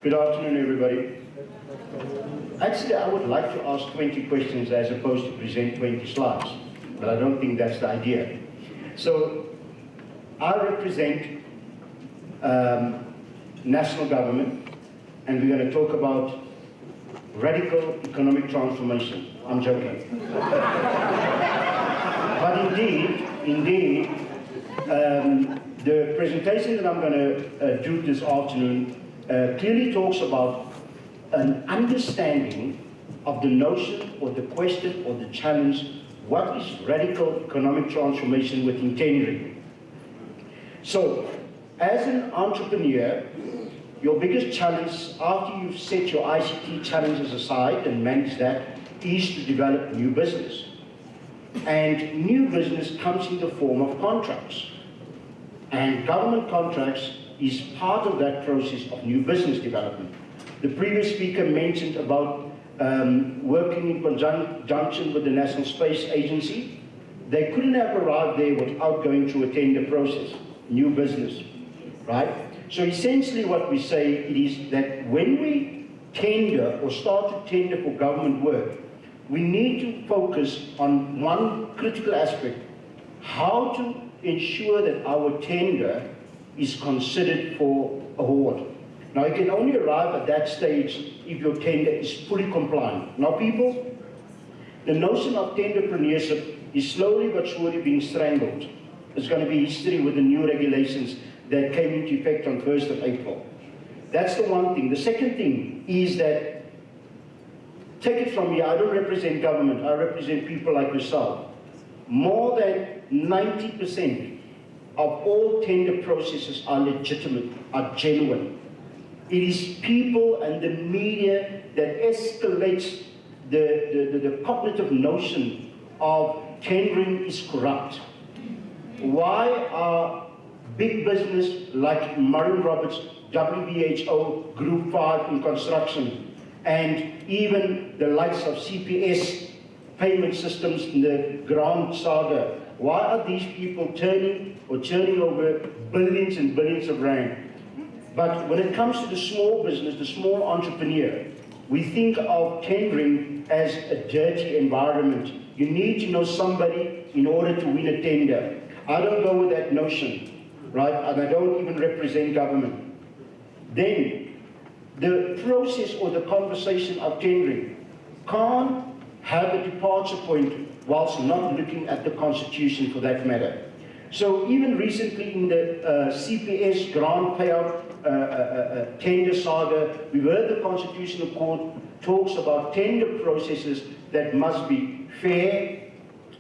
Good afternoon, everybody. Actually, I would like to ask 20 questions as opposed to present 20 slides, but I don't think that's the idea. So, I represent national government, and we're going to talk about radical economic transformation. I'm joking. But indeed, the presentation that I'm going to do this afternoon clearly talks about an understanding of the notion or the question or the challenge, what is radical economic transformation within tendering? So, as an entrepreneur, your biggest challenge after you've set your ICT challenges aside and manage that is to develop new business. And new business comes in the form of contracts. And government contracts is part of that process of new business development. The previous speaker mentioned about working in conjunction with the National Space Agency. They couldn't have arrived there without going through a tender process, new business, right? So essentially what we say is that when we tender or start to tender for government work, we need to focus on one critical aspect, how to ensure that our tender is considered for award. Now, you can only arrive at that stage if your tender is fully compliant. Now, people, the notion of tenderpreneurship is slowly but surely being strangled. It's going to be history with the new regulations that came into effect on 1st of April. That's the one thing. The second thing is that, take it from me, I don't represent government, I represent people like yourself. More than 90% of all tender processes are legitimate, are genuine. It is people and the media that escalates the cognitive notion of tendering is corrupt. Why are big business like Murray Roberts, WBHO, Group 5 in construction, and even the likes of CPS payment systems in the Grand Saga, why are these people turning over billions and billions of rand? But when it comes to the small business, the small entrepreneur, we think of tendering as a dirty environment. You need to know somebody in order to win a tender. I don't go with that notion, right? And I don't even represent government. Then, the process or the conversation of tendering can't have a departure point whilst not looking at the Constitution for that matter. So even recently in the CPS grant payout tender saga, we've heard the Constitutional Court talks about tender processes that must be fair,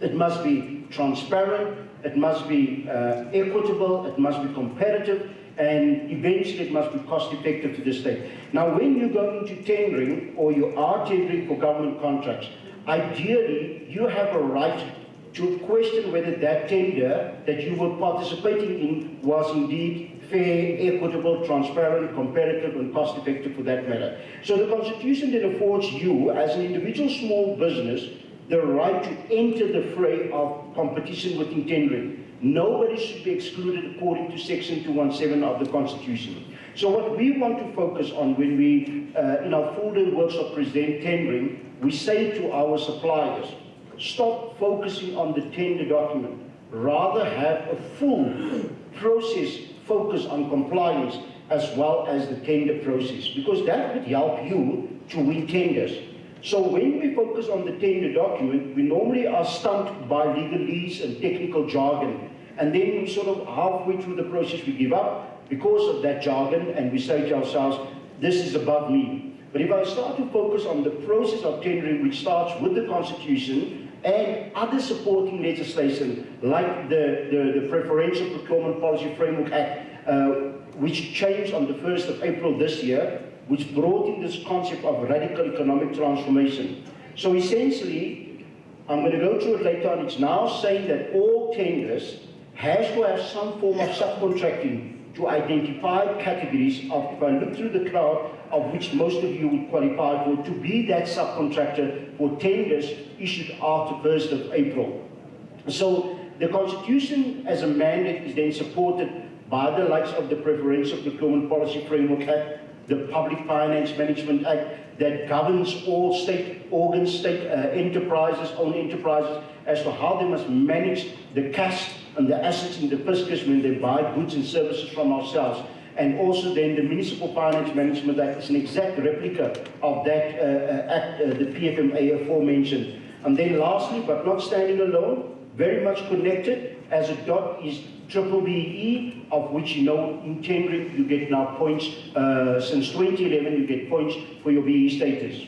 it must be transparent, it must be equitable, it must be competitive, and eventually it must be cost effective to the state. Now when you go into tendering, or you are tendering for government contracts, ideally you have a right to question whether that tender that you were participating in was indeed fair, equitable, transparent, competitive, and cost-effective for that matter. So the Constitution then affords you, as an individual small business, the right to enter the fray of competition within tendering. Nobody should be excluded according to Section 217 of the Constitution. So what we want to focus on when we, in our full-day workshop present tendering, we say to our suppliers, stop focusing on the tender document. Rather have a full process focus on compliance as well as the tender process, because that would help you to win tenders. So when we focus on the tender document, we normally are stumped by legalese and technical jargon. And then sort of halfway through the process we give up because of that jargon, and we say to ourselves, this is above me. But if I start to focus on the process of tendering, which starts with the Constitution, and other supporting legislation like the Preferential Procurement Policy Framework Act, which changed on the 1st of April this year, which brought in this concept of radical economic transformation. So essentially, I'm going to go through it later on, it's now saying that all tenders has to have some form of subcontracting to identify categories of, if I look through the crowd, of which most of you would qualify for, to be that subcontractor for tenders issued after 1st of April. So the Constitution as a mandate is then supported by the likes of the Preferential Procurement Policy Framework Act, the Public Finance Management Act that governs all state organs, state enterprises, own enterprises, as to how they must manage the cash and the assets in the fiscus when they buy goods and services from ourselves. And also then the Municipal Finance Management Act is an exact replica of that act, the PFMA aforementioned. And then lastly, but not standing alone, very much connected as a dot is BBBE, of which you know in tendering you get now points, since 2011 you get points for your BE status.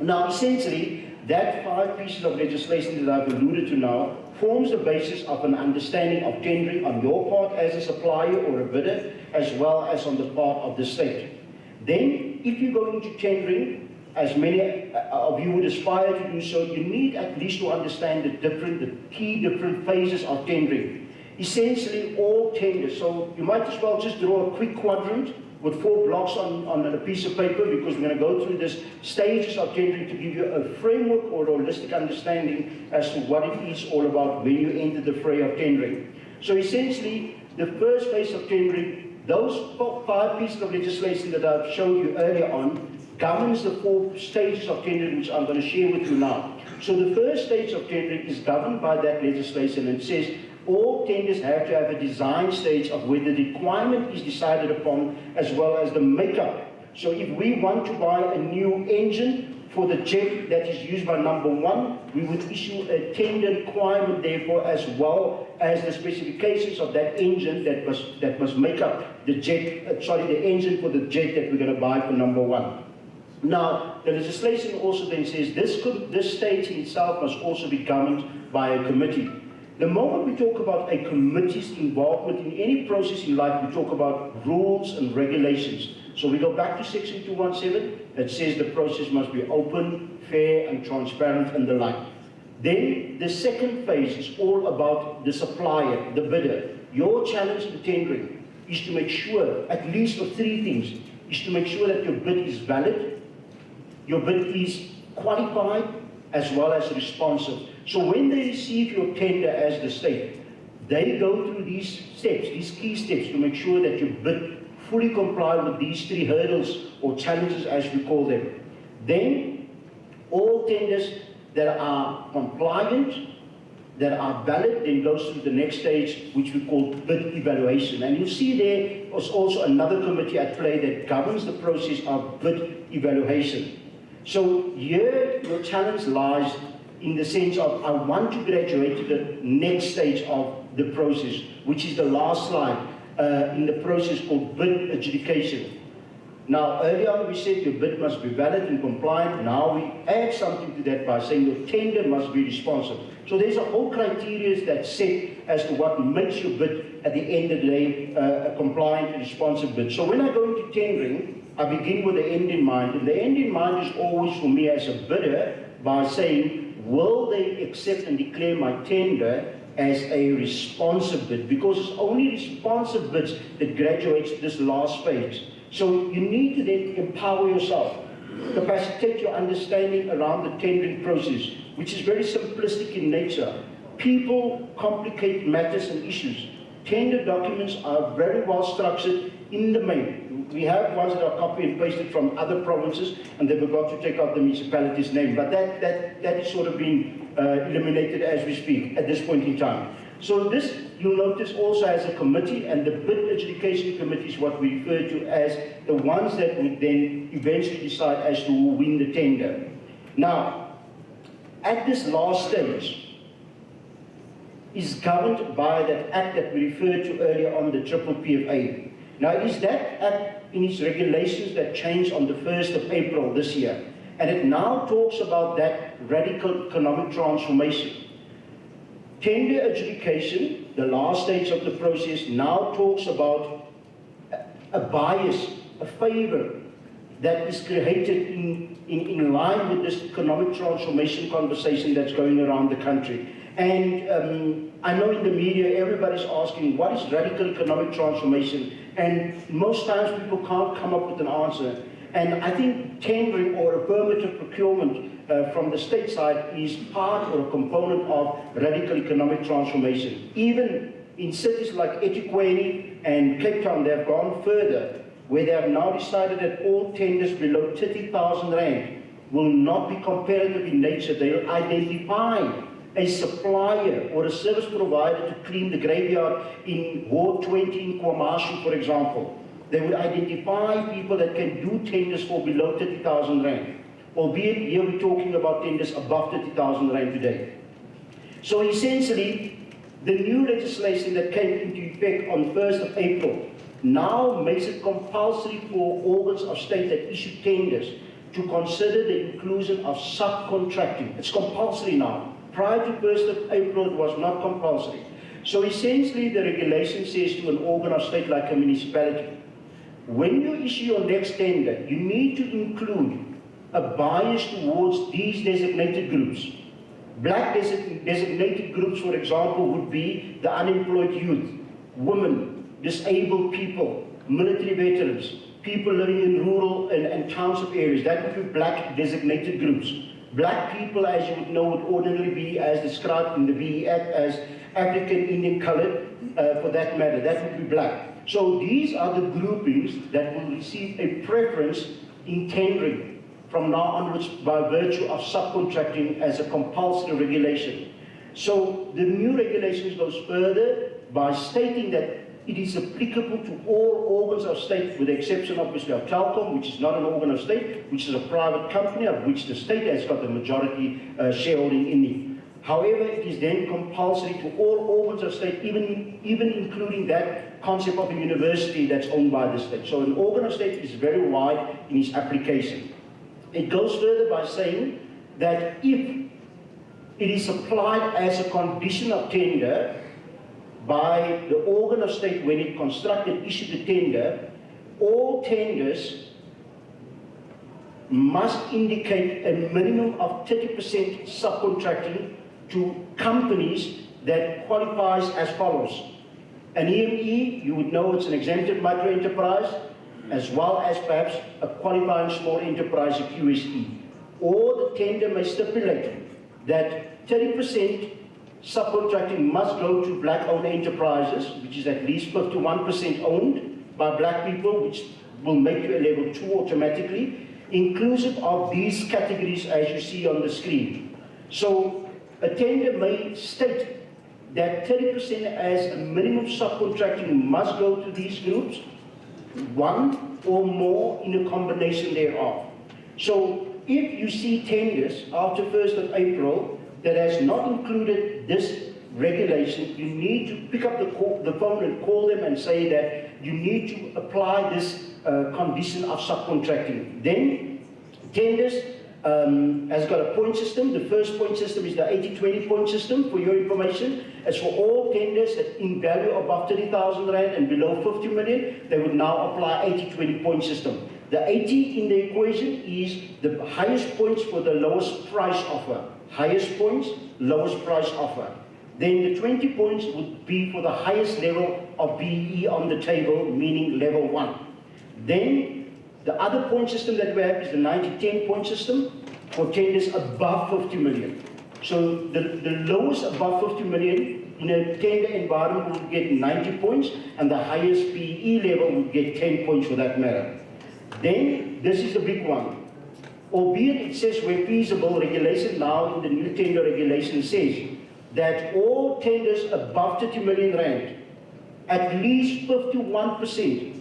Now essentially, that 5 pieces of legislation that I've alluded to now forms the basis of an understanding of tendering on your part as a supplier or a bidder, as well as on the part of the state. Then, if you go into tendering, as many of you would aspire to do so, you need at least to understand the key different phases of tendering. Essentially, all tenders, so you might as well just draw a quick quadrant with 4 blocks on a piece of paper, because we're going to go through this stages of tendering to give you a framework or a holistic understanding as to what it is all about when you enter the fray of tendering. So essentially, the first phase of tendering, those 5 pieces of legislation that I've showed you earlier on, governs the 4 stages of tendering, which I'm going to share with you now. So the first stage of tendering is governed by that legislation and says all tenders have to have a design stage of where the requirement is decided upon, as well as the makeup. So if we want to buy a new engine for the jet that is used by number 1, we would issue a tender requirement therefore, as well as the specifications of that engine that must make up the jet, the engine for the jet that we're going to buy for number 1. Now, the legislation also then says this stage in itself must also be governed by a committee. The moment we talk about a committee's involvement in any process in life, we talk about rules and regulations. So we go back to section 217 that says the process must be open, fair and transparent and the like. Then the second phase is all about the supplier, the bidder. Your challenge in tendering is to make sure, at least of 3 things, is to make sure that your bid is valid, your bid is qualified, as well as responsive. So when they receive your tender as the state, they go through these steps, these key steps, to make sure that your bid fully comply with these 3 hurdles or challenges as we call them. Then all tenders that are compliant, that are valid, then goes through the next stage, which we call bid evaluation. And you see there is also another committee at play that governs the process of bid evaluation. So here your challenge lies in the sense of I want to graduate to the next stage of the process, which is the last slide in the process called bid adjudication. Now, earlier on we said your bid must be valid and compliant. Now we add something to that by saying your tender must be responsive. So there's a whole criteria that's set as to what makes your bid at the end of the day a compliant and responsive bid. So when I go into tendering, I begin with the end in mind. And the end in mind is always for me as a bidder by saying, will they accept and declare my tender as a responsive bid? Because it's only responsive bids that graduates to this last phase. So you need to then empower yourself, capacitate your understanding around the tendering process, which is very simplistic in nature. People complicate matters and issues. Tender documents are very well structured in the main. We have ones that are copied and pasted from other provinces, and they forgot to take out the municipality's name. But that is sort of being eliminated as we speak at this point in time. So this, you'll notice, also has a committee, and the bid adjudication committee is what we refer to as the ones that would then eventually decide as to who win the tender. Now, at this last stage, is governed by that act that we referred to earlier on, the PPPA. Now, it is that act in its regulations that changed on the 1st of April this year, and it now talks about that radical economic transformation. Tender adjudication, the last stage of the process, now talks about a bias, a favor that is created in line with this economic transformation conversation that's going around the country. And I know in the media everybody's asking, what is radical economic transformation? And most times people can't come up with an answer. And I think tendering or affirmative procurement from the state side is part or a component of radical economic transformation. Even in cities like eThekwini and Cape Town, they have gone further where they have now decided that all tenders below 30,000 rand will not be competitive in nature. They will identify a supplier or a service provider to clean the graveyard in Ward 20 in KwaMashu, for example. They will identify people that can do tenders for below 30,000 rand. Albeit here we're talking about tenders above 30,000 rand today. So essentially, the new legislation that came into effect on 1st of April now makes it compulsory for organs of state that issue tenders to consider the inclusion of subcontracting. It's compulsory now. Prior to 1st of April, it was not compulsory. So essentially, the regulation says to an organ of state like a municipality, when you issue your next tender, you need to include a bias towards these designated groups. Black designated groups, for example, would be the unemployed youth, women, disabled people, military veterans, people living in rural and township areas. That would be black designated groups. Black people, as you would know, would ordinarily be, as described in the BE Act, as African, Indian, colored, for that matter. That would be black. So these are the groupings that will receive a preference in tendering from now onwards by virtue of subcontracting as a compulsory regulation. So the new regulations goes further by stating that it is applicable to all organs of state, with the exception obviously of Telkom, which is not an organ of state, which is a private company of which the state has got the majority shareholding in it. However, it is then compulsory to all organs of state, even including that concept of a university that's owned by the state. So an organ of state is very wide in its application. It goes further by saying that if it is applied as a condition of tender by the organ of state when it constructed and issued the tender, all tenders must indicate a minimum of 30% subcontracting to companies that qualifies as follows. An EME, you would know it's an exempted micro-enterprise, as well as perhaps a qualifying small enterprise, a QSE. Or the tender may stipulate that 30% subcontracting must go to black-owned enterprises, which is at least 51% owned by black people, which will make you a level 2 automatically, inclusive of these categories as you see on the screen. So a tender may state that 30% as a minimum subcontracting must go to these groups, one or more in a combination thereof. So if you see tenders after 1st of April that has not included this regulation, you need to pick up the phone and call them and say that you need to apply this condition of subcontracting. Then tenders has got a point system. The first point system is the 80-20 point system, for your information. As for all tenders that in value above 30,000 rand and below 50 million, they would now apply 80-20 point system. The 80 in the equation is the highest points for the lowest price offer. Highest points, lowest price offer. Then the 20 points would be for the highest level of BE on the table, meaning level 1. Then the other point system that we have is the 90-10 point system for tenders above 50 million. So the lowest above 50 million in a tender environment would get 90 points, and the highest BE level would get 10 points for that matter. Then this is the big one. Albeit it says where feasible, regulation now in the new tender regulation says that all tenders above 30 million rand, at least 51%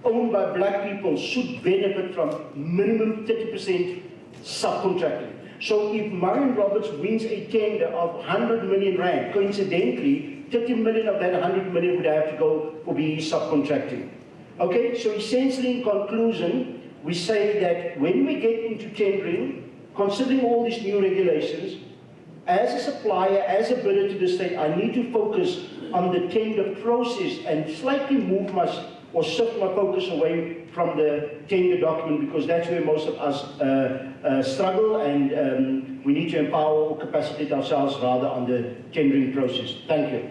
owned by black people should benefit from minimum 30% subcontracting. So if Marion Roberts wins a tender of 100 million rand, coincidentally, 30 million of that 100 million would have to go for BE subcontracting. Okay, so essentially in conclusion, we say that when we get into tendering, considering all these new regulations, as a supplier, as a bidder to the state, I need to focus on the tender process and slightly move or shift my focus away from the tender document, because that's where most of us struggle, and we need to empower or capacitate ourselves rather on the tendering process. Thank you.